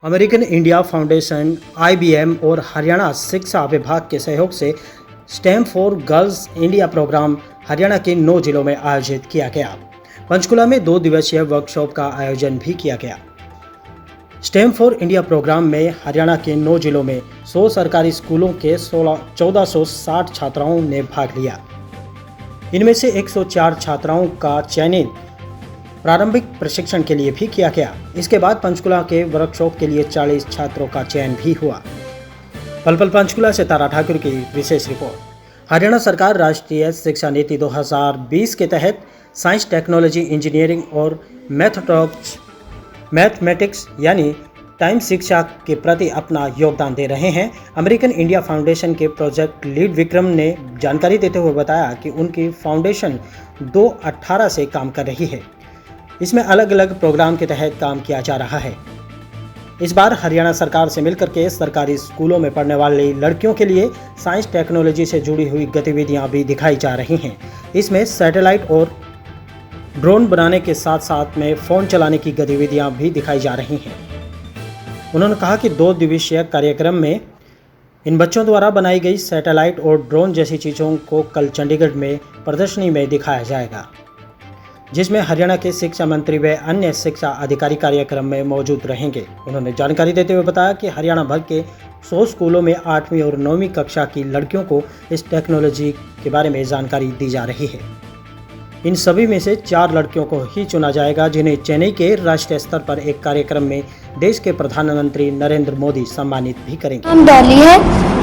American India foundation, IBM और हरियाणा शिक्षा विभाग के सहयोग से STEM for girls India programme Haryana के 9 जिलों में आयोजित किया गया। पंचकुला में 2 दिवसीय वर्कशॉप का आयोजन भी किया गया। स्टेम फॉर इंडिया प्रोग्राम में हरियाणा के 9 जिलों में 100 सरकारी स्कूलों के 1460 छात्राओं ने भाग लिया। इनमें से 104 छात्राओं का चयन प्रारंभिक प्रशिक्षण के लिए भी किया गया। इसके बाद पंचकुला के वर्कशॉप के लिए 40 छात्रों का चयन भी हुआ। पल पल पंचकुला से तारा ठाकुर की विशेष रिपोर्ट। हरियाणा सरकार राष्ट्रीय शिक्षा नीति 2020 के तहत साइंस, टेक्नोलॉजी, इंजीनियरिंग और मैथमेटिक्स यानी टाइम शिक्षा के प्रति अपना योगदान दे रहे हैं। अमेरिकन इंडिया फाउंडेशन के प्रोजेक्ट लीड विक्रम ने जानकारी देते हुए बताया कि उनकी फाउंडेशन 2018 से काम कर रही है। इसमें अलग अलग प्रोग्राम के तहत काम किया जा रहा है। इस बार हरियाणा सरकार से मिलकर के सरकारी स्कूलों में पढ़ने वाली लड़कियों के लिए साइंस टेक्नोलॉजी से जुड़ी हुई गतिविधियां भी दिखाई जा रही हैं। इसमें सैटेलाइट और ड्रोन बनाने के साथ साथ में फ़ोन चलाने की गतिविधियां भी दिखाई जा रही हैं। उन्होंने कहा कि 2 दिवसीय कार्यक्रम में इन बच्चों द्वारा बनाई गई सैटेलाइट और ड्रोन जैसी चीज़ों को कल चंडीगढ़ में प्रदर्शनी में दिखाया जाएगा, जिसमें हरियाणा के शिक्षा मंत्री व अन्य शिक्षा अधिकारी कार्यक्रम में मौजूद रहेंगे। उन्होंने जानकारी देते हुए बताया कि हरियाणा भर के 100 स्कूलों में 8वीं और 9वीं कक्षा की लड़कियों को इस टेक्नोलॉजी के बारे में जानकारी दी जा रही है। इन सभी में से 4 लड़कियों को ही चुना जाएगा, जिन्हें चेन्नई के राष्ट्रीय स्तर पर एक कार्यक्रम में देश के प्रधानमंत्री नरेंद्र मोदी सम्मानित भी करेंगे। नाम डॉली है,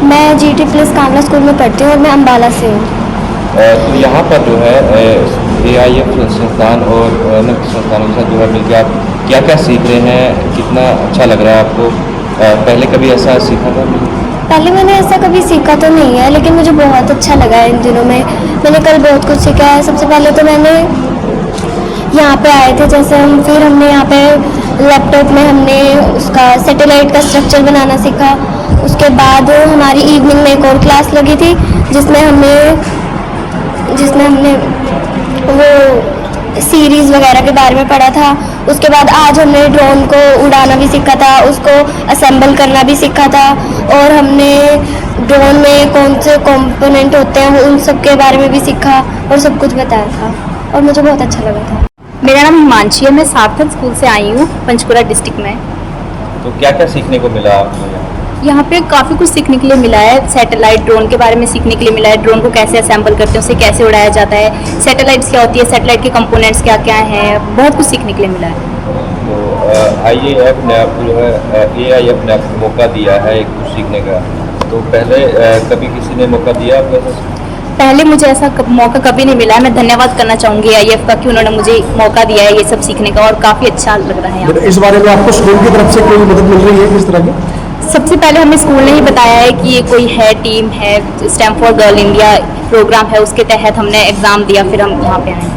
मैं GT प्लस कामला स्कूल में पढ़ती हूँ और मैं अम्बाला से हूँ। तो यहाँ पर जो है AIF संस्थान और अन्य संस्थानों के साथ जो है मिलकर आप क्या क्या सीख रहे हैं, कितना अच्छा लग रहा है आपको? पहले कभी ऐसा सीखा था? पहले मैंने ऐसा कभी सीखा तो नहीं है, लेकिन मुझे बहुत अच्छा लगा है इन दिनों में। मैंने कल बहुत कुछ सीखा है। सबसे पहले तो मैंने यहाँ पे आए थे, जैसे फिर हमने यहाँ पे लैपटॉप में हमने उसका सैटेलाइट का स्ट्रक्चर बनाना सीखा। उसके बाद हमारी इवनिंग में एक और क्लास लगी थी जिसमें हमने वो सीरीज़ वगैरह के बारे में पढ़ा था। उसके बाद आज हमने ड्रोन को उड़ाना भी सीखा था, उसको असेंबल करना भी सीखा था, और हमने ड्रोन में कौन से कंपोनेंट होते हैं उन सब के बारे में भी सीखा और सब कुछ बताया था, और मुझे बहुत अच्छा लगा था। मेरा नाम हिमांशी है, मैं सार्थक स्कूल से आई हूँ पंचकुला डिस्ट्रिक्ट में। तो क्या क्या सीखने को मिला आपको? यहाँ पे काफ़ी कुछ सीखने के लिए मिला है। सैटेलाइट, ड्रोन के बारे में सीखने के लिए मिला है। ड्रोन को कैसे असेंबल करते हैं, उसे कैसे उड़ाया जाता है, सैटेलाइट्स क्या होती है, सैटेलाइट के कंपोनेंट्स क्या क्या हैं, बहुत कुछ सीखने के लिए मिला है। तो IAF ने आपको जो है AIF ने आपको मौका दिया है एक कुछ सीखने का, तो पहले कभी किसी ने मौका दिया आपको? पहले मुझे ऐसा मौका कभी नहीं मिला है। मैं धन्यवाद करना चाहूँगी IAF का कि उन्होंने मुझे मौका दिया है ये सब सीखने का, और काफ़ी अच्छा लग रहा है। इस बारे में आपको स्कूल की तरफ से कोई मदद मिल रही है किस तरह की? सबसे पहले हमें स्कूल ने ही बताया है कि ये कोई है टीम है, STEM for girl India programme है, उसके तहत हमने एग्ज़ाम दिया, फिर हम यहाँ पे आए।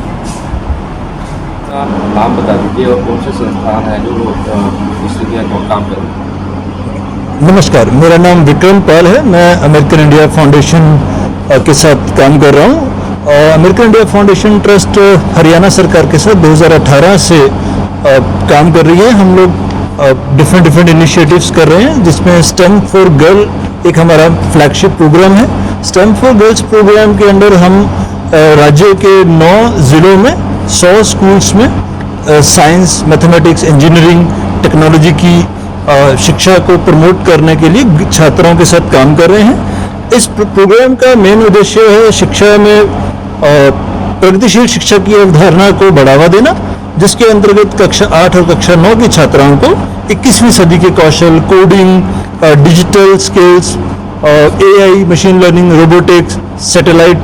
नाम बता दीजिए और कौन से संस्थान है जो इसके काम कर रहे हैं? नमस्कार, मेरा नाम विक्रम पाल है। मैं अमेरिकन इंडिया फाउंडेशन के साथ काम कर रहा हूँ। American India foundation trust Haryana सरकार के साथ 2018 से काम कर रही है। हम लोग डिफरेंट इनिशिएटिव्स कर रहे हैं, जिसमें स्टेम फॉर गर्ल एक हमारा फ्लैगशिप प्रोग्राम है। स्टेम फॉर गर्ल्स प्रोग्राम के अंडर हम राज्य के 9 ज़िलों में 100 स्कूल्स में साइंस, मैथमेटिक्स, इंजीनियरिंग, टेक्नोलॉजी की शिक्षा को प्रमोट करने के लिए छात्राओं के साथ काम कर रहे हैं। इस प्रोग्राम का मेन उद्देश्य है शिक्षा में प्रगतिशील शिक्षा की अवधारणा को बढ़ावा देना, जिसके अंतर्गत कक्षा 8 और कक्षा 9 की छात्राओं को 21वीं सदी के कौशल, coding, digital skills, AI, machine learning, robotics, satellite,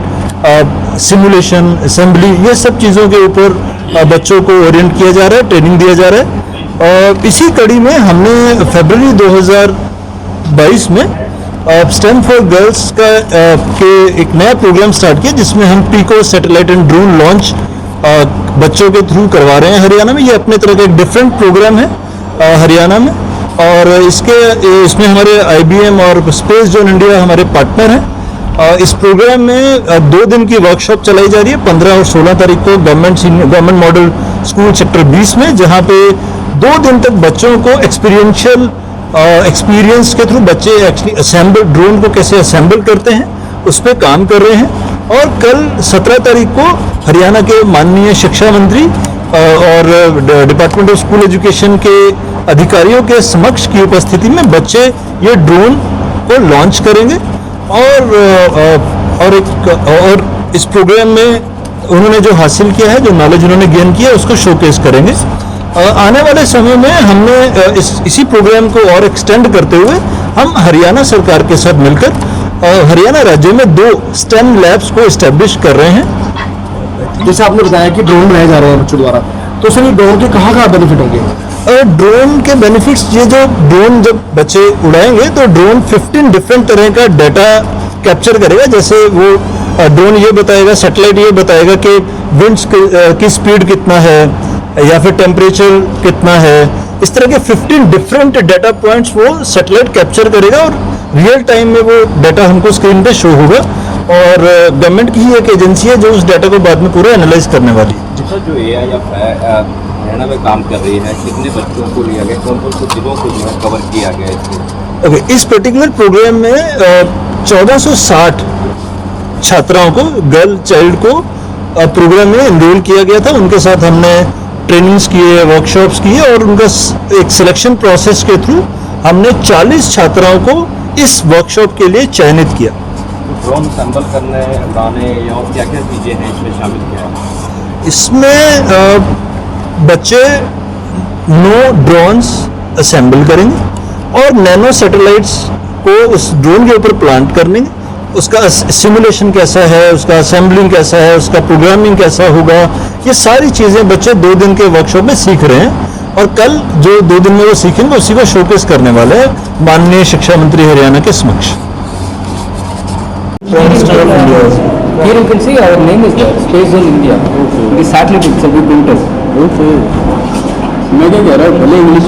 simulation, assembly, ये सब चीज़ों के ऊपर बच्चों को ओरिएंट किया जा रहा है, ट्रेनिंग दिया जा रहा है। और इसी कड़ी में हमने फरवरी 2022 में स्टेम फॉर गर्ल्स का के एक नया प्रोग्राम स्टार्ट किया, जिसमें हम pico satellite and drone launch बच्चों के थ्रू करवा रहे हैं हरियाणा में। ये अपने तरह का एक डिफरेंट प्रोग्राम है हरियाणा में, और इसमें हमारे IBM और स्पेस जोन इंडिया हमारे पार्टनर हैं। इस प्रोग्राम में 2 दिन की वर्कशॉप चलाई जा रही है 15 और 16 तारीख को गवर्नमेंट मॉडल स्कूल सेक्टर 20 में, जहाँ पे 2 दिन तक बच्चों को एक्सपीरियंशियल एक्सपीरियंस के थ्रू बच्चे एक्चुअली असेंबल ड्रोन को कैसे असेंबल करते हैं उस पर काम कर रहे हैं। और कल 17 तारीख को हरियाणा के माननीय शिक्षा मंत्री और डिपार्टमेंट ऑफ स्कूल एजुकेशन के अधिकारियों के समक्ष की उपस्थिति में बच्चे ये ड्रोन को लॉन्च करेंगे और इस प्रोग्राम में उन्होंने जो हासिल किया है, जो नॉलेज उन्होंने गेन किया है, उसको शोकेस करेंगे। आने वाले समय में हमने इसी प्रोग्राम को और एक्सटेंड करते हुए हम हरियाणा सरकार के साथ मिलकर हरियाणा राज्य में 2 स्टेम लैब्स को इस्टेब्लिश कर रहे हैं। जैसे आपने बताया कि ड्रोन बनाए जा रहे हैं बच्चों द्वारा, तो सर ये ड्रोन के कहाँ बेनिफिट होंगे? ड्रोन के बेनिफिट्स, ये जो ड्रोन जब बच्चे उड़ाएंगे तो ड्रोन 15 डिफरेंट तरह का डाटा कैप्चर करेगा। जैसे वो ड्रोन ये बताएगा, सैटेलाइट ये बताएगा कि विंड्स की स्पीड कितना है या फिर टेम्परेचर कितना है। इस तरह के 15 डिफरेंट डाटा पॉइंट्स वो सैटेलाइट कैप्चर करेगा और रियल टाइम में वो डाटा हमको स्क्रीन पे शो होगा। और गवर्नमेंट की ही एक एजेंसी है जो उस डाटा को बाद में पूरा एनालाइज करने वाली है। सर, जो AIF है हरियाणा में काम कर रही है, कितने बच्चों को लिया गया, कौन कौन से जिलों को जो है कवर किया गया इसमें? ओके, इस पर्टिकुलर प्रोग्राम में 1460 छात्राओं को, गर्ल चाइल्ड को प्रोग्राम में एनरोल किया गया था। उनके साथ हमने ट्रेनिंग्स किए, वर्कशॉप्स किए और उनका एक सिलेक्शन प्रोसेस के थ्रू हमने 40 छात्राओं को इस वर्कशॉप के लिए चयनित किया। ड्रोन असेंबल करने, उड़ाने या और क्या क्या चीज़ें हैं इसमें शामिल किया है? इसमें बच्चे 9 ड्रोन्स असेंबल करेंगे और नैनो सैटेलाइट्स को उस ड्रोन के ऊपर प्लांट करने, उसका सिमुलेशन कैसा है, उसका असेंबलिंग कैसा है, उसका प्रोग्रामिंग कैसा होगा, ये सारी चीज़ें बच्चे 2 दिन के वर्कशॉप में सीख रहे हैं। और कल जो 2 दिन में वो सीखेंगे उसी को शोकेस करने वाले हैं माननीय शिक्षा मंत्री हरियाणा के समक्ष। Here you can see our name is there, Space Zone India. The satellite itself we built it. मैं क्या कह रहा हूँ, भले English.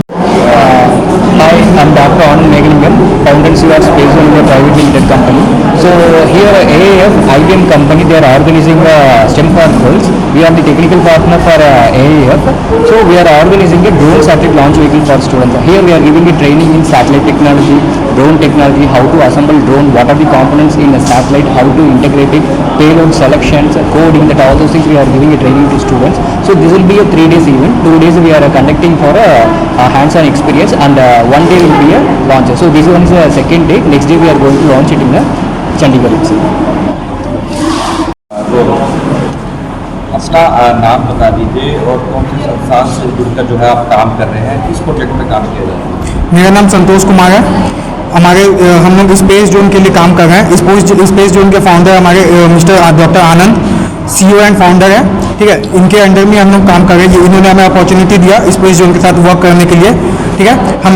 Hi, I'm Dr. Anand Megalingam, founder and CEO of Space Zone India Private Limited Company. So here AIF, IBM company, they are organizing STEM for Girls. We are the technical partner for AIF. So we are organizing a drone satellite launch vehicle for students. Here we are giving a training in satellite technology, drone technology, how to assemble drone, what are the components in a satellite, how to integrate it, payload selections, coding, that all those things we are giving a training to students. So this will be a 3 days event. 2 days we are conducting for a hands-on experience and 1 day will be a launch. So this one is the second day. Next day we are going to launch it in Chandigarh itself. अपना नाम बता दीजिए और कौन से संस्थान से जुड़कर जो है आप काम कर रहे हैं, किस प्रोजेक्ट में काम किया जा रहा है? मेरा नाम संतोष कुमार है। हम लोग स्पेस जोन के लिए काम कर रहे हैं। स्पेस जोन के फाउंडर हमारे mister doctor Anand CEO and founder है, ठीक है। इनके अंडर में हम लोग काम कर रहे हैं। इन्होंने हमें अपॉर्चुनिटी दिया स्पेस जोन के साथ वर्क करने के लिए, ठीक है। हम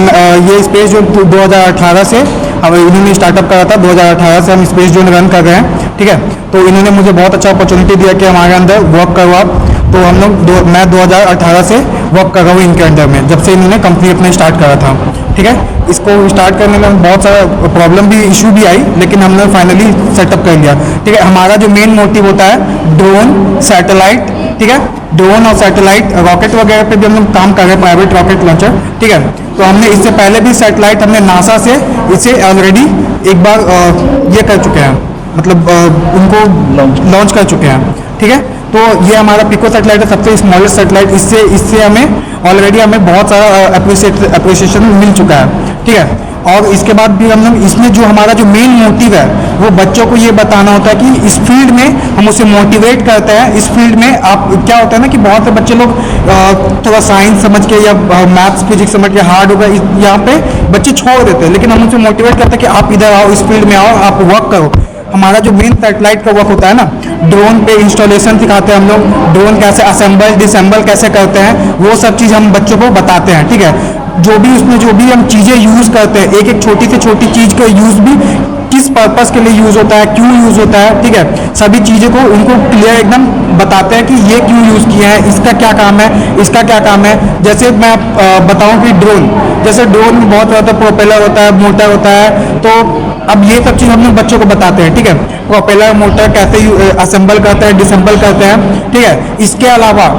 ये स्पेस जोन 2018 से इन्होंने स्टार्टअप करा था। 2018 से हम स्पेस जोन रन कर रहे हैं, ठीक है। तो इन्होंने मुझे बहुत अच्छा अपॉर्चुनिटी दिया कि हमारे अंदर वर्क करो आप। तो हम लोग मैं 2018 से वर्क कर रहा हूँ इनके अंडर में, जब से इन्होंने कंपनी अपने स्टार्ट करा था, ठीक है। इसको स्टार्ट करने में बहुत सारा प्रॉब्लम भी, इशू भी आई, लेकिन हमने फाइनली सेटअप कर लिया, ठीक है। हमारा जो मेन मोटिव होता है ड्रोन, सैटेलाइट, ठीक है। ड्रोन और सैटेलाइट, रॉकेट वगैरह पे भी हम लोग काम कर रहे हैं, प्राइवेट रॉकेट लॉन्चर, ठीक है। तो हमने इससे पहले भी सैटेलाइट हमने नासा से इसे ऑलरेडी एक बार ये कर चुके हैं, मतलब उनको लॉन्च कर चुके हैं, ठीक है। तो ये हमारा पिको सैटेलाइट है, सबसे स्मॉलेस्ट सैटेलाइट। इससे हमें ऑलरेडी बहुत सारा अप्रिसिएशन मिल चुका है, ठीक है। और इसके बाद भी हम लोग इसमें जो हमारा जो मेन मोटिव है वो बच्चों को ये बताना होता है कि इस फील्ड में हम उसे मोटिवेट करते हैं। इस फील्ड में आप क्या होता है ना कि बहुत से बच्चे लोग थोड़ा साइंस समझ के या मैथ्स फिजिक्स समझ के हार्ड होगा, यहाँ पे बच्चे छोड़ देते हैं, लेकिन हम उसे मोटिवेट करते हैं कि आप इधर आओ, इस फील्ड में आओ, आप वर्क करो। हमारा जो मेन सैटेलाइट का वर्क होता है ना, ड्रोन पे इंस्टॉलेशन सिखाते हैं हम लोग, ड्रोन कैसे असेंबल डिसेंबल कैसे करते हैं, वो सब चीज़ हम बच्चों को बताते हैं, ठीक है। जो भी उसमें जो भी हम चीज़ें यूज़ करते हैं, एक एक छोटी से छोटी चीज़ का यूज़ भी किस पर्पस के लिए यूज़ होता है, क्यों यूज़ होता है, ठीक है, सभी चीज़ों को उनको क्लियर एकदम बताते हैं कि ये क्यों यूज़ किया है, इसका क्या काम है, इसका क्या काम है। जैसे मैं बताऊं कि ड्रोन, जैसे ड्रोन में बहुत ज़्यादा प्रोपेलर होता है, मोटर होता है, तो अब ये सब चीज़ हम लोग बच्चों को बताते हैं, ठीक है, प्रोपेलर मोटर कैसे असेंबल करते हैं, डिसेंबल करते हैं, ठीक है। इसके अलावा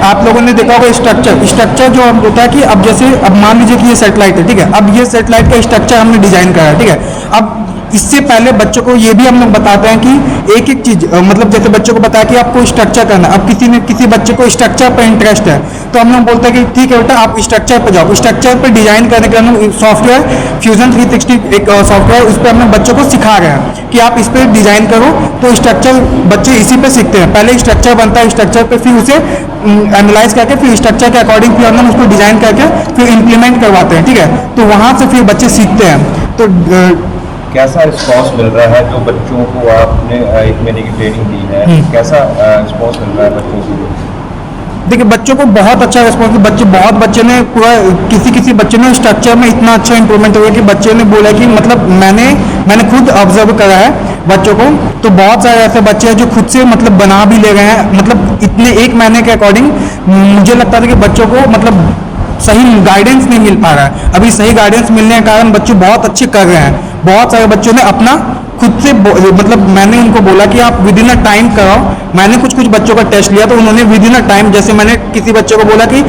आप लोगों ने देखा होगा स्ट्रक्चर जो होता है कि अब जैसे अब मान लीजिए कि ये सेटेलाइट है, ठीक है, अब ये सेटेलाइट का स्ट्रक्चर हमने डिजाइन करा है, ठीक है। अब इससे पहले बच्चों को ये भी हम लोग बताते हैं कि एक एक चीज मतलब जैसे बच्चों को बताया कि आपको स्ट्रक्चर करना है। अब किसी बच्चे को स्ट्रक्चर पर इंटरेस्ट है तो हम लोग बोलते हैं कि ठीक है बेटा आप स्ट्रक्चर पर जाओ। स्ट्रक्चर पर डिजाइन करने के हम लोग सॉफ्टवेयर फ्यूजन 360 एक सॉफ्टवेयर उस पर हम लोग बच्चों को सिखा रहे हैं कि आप इस पर डिजाइन करो। तो स्ट्रक्चर बच्चे इसी पे सीखते हैं। पहले स्ट्रक्चर बनता है, स्ट्रक्चर पे फिर उसे एनालाइज करके फिर स्ट्रक्चर के अकॉर्डिंग फिर हम उसको डिजाइन करके फिर इम्प्लीमेंट करवाते हैं, ठीक है। तो वहाँ से फिर बच्चे सीखते हैं। तो कैसा रिस्पांस मिल रहा है जो बच्चों को आपने 1 महीने की ट्रेनिंग दी है, कैसा रिस्पांस मिल रहा है बच्चों को? देखिए बच्चों को बहुत अच्छा रिस्पॉन्स, बच्चे ने पूरा किसी बच्चे ने स्ट्रक्चर में इतना अच्छा इंप्रूवमेंट हुआ कि बच्चे ने बोला कि मतलब मैंने खुद ऑब्जर्व करा है बच्चों को। तो बहुत सारे ऐसे बच्चे हैं जो खुद से मतलब बना भी ले गए हैं। मतलब इतने 1 महीने के अकॉर्डिंग मुझे लगता था कि बच्चों को मतलब सही गाइडेंस नहीं मिल पा रहा है। अभी सही गाइडेंस मिलने के कारण बच्चे बहुत अच्छे कर रहे हैं। बहुत सारे बच्चों ने अपना खुद से मतलब मैंने उनको बोला कि आप विद इन अ टाइम कराओ। मैंने कुछ बच्चों का टेस्ट लिया तो उन्होंने विद इन अ टाइम, जैसे मैंने किसी बच्चे को बोला कि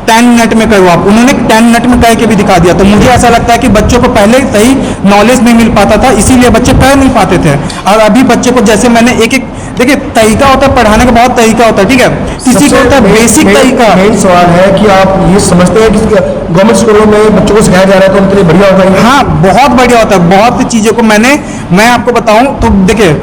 10 मिनट में करो आप, उन्होंने 10 मिनट में करके भी दिखा दिया। तो मुझे ऐसा लगता है कि बच्चों को पहले सही नॉलेज नहीं मिल पाता था, इसीलिए बच्चे कर नहीं पाते थे। और अभी बच्चे को जैसे मैंने एक देखिए तरीका होता है पढ़ाने का, बहुत तरीका होता है, ठीक है। किसी को होता है बेसिक तरीका। मेन सवाल है कि आप ये समझते हैं कि गवर्नमेंट स्कूलों में बच्चों को सिखाया जा रहा है तो उनके लिए बढ़िया होगा ये? हाँ बहुत बढ़िया होता है। बहुत सी चीज़ों को मैं आपको बताऊं तो देखिए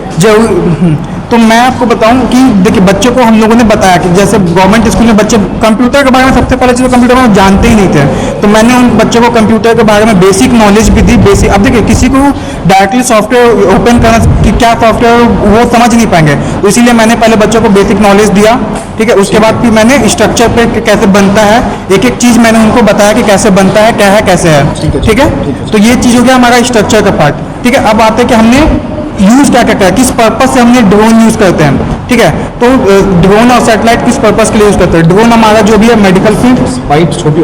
तो मैं आपको बताऊं कि देखिए बच्चों को हम लोगों ने बताया कि जैसे गवर्नमेंट स्कूल में बच्चे कंप्यूटर के बारे में सबसे पहले चीज़ कंप्यूटर में जानते ही नहीं थे। तो मैंने उन बच्चों को कंप्यूटर के बारे में बेसिक नॉलेज भी दी। बेसिक अब देखिए किसी को डायरेक्टली सॉफ्टवेयर ओपन करना कि क्या सॉफ्टवेयर वो समझ नहीं पाएंगे, तो इसीलिए मैंने पहले बच्चों को बेसिक नॉलेज दिया, ठीक है। उसके बाद फिर मैंने स्ट्रक्चर पे कैसे बनता है एक चीज़ मैंने उनको बताया कि कैसे बनता है, क्या है, कैसे है, ठीक है। तो ये चीज़ हो गया हमारा स्ट्रक्चर का पार्ट, ठीक है। अब आते हैं कि हमने यूज़ क्या करता है, किस पर्पस से हमने ड्रोन यूज़ करते हैं, ठीक है। तो ड्रोन और सैटेलाइट किस पर्पस के लिए यूज़ करते हैं। ड्रोन हमारा जो भी है मेडिकल फील्ड वाइट छोटी